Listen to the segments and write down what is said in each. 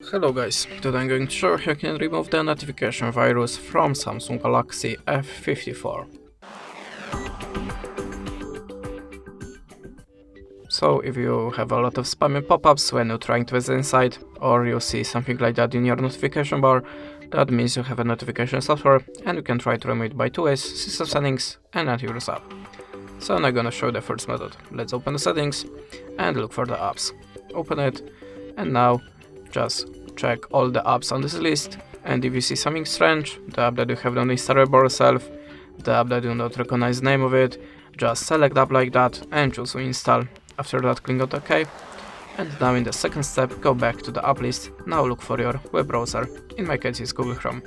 Hello guys, today I'm going to show you how you can remove the notification virus from Samsung Galaxy F54. So if you have a lot of spammy pop-ups when you're trying to visit inside, or you see something like that in your notification bar, that means you have a notification software and you can try to remove it by two ways: system settings and antivirus app. So I'm gonna show the first method. Let's open the settings and look for the apps. Open it, and now just check all the apps on this list, and if you see something strange, the app that you have not installed by yourself, the app that you do not recognize the name of it, just select app like that and choose to install. After that, click on OK, and now in the second step, go back to the app list. Now look for your web browser, in my case it's Google Chrome.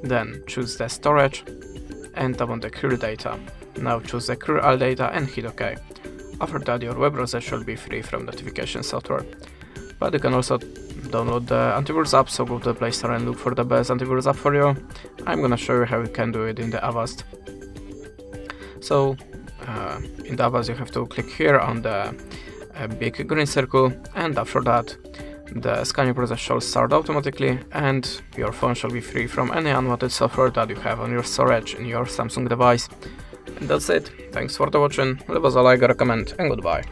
Then choose the storage and tap on the clear data. Now choose the clear all data and hit OK. After that, your web browser should be free from notification software. But you can also download the antivirus app, so go to the Play Store and look for the best antivirus app for you. I'm gonna show you how you can do it in the Avast. So in the Avast you have to click here on the big green circle, and after that the scanning process should start automatically and your phone shall be free from any unwanted software that you have on your storage in your Samsung device. And that's it. Thanks for watching, leave us a like or a comment, and goodbye.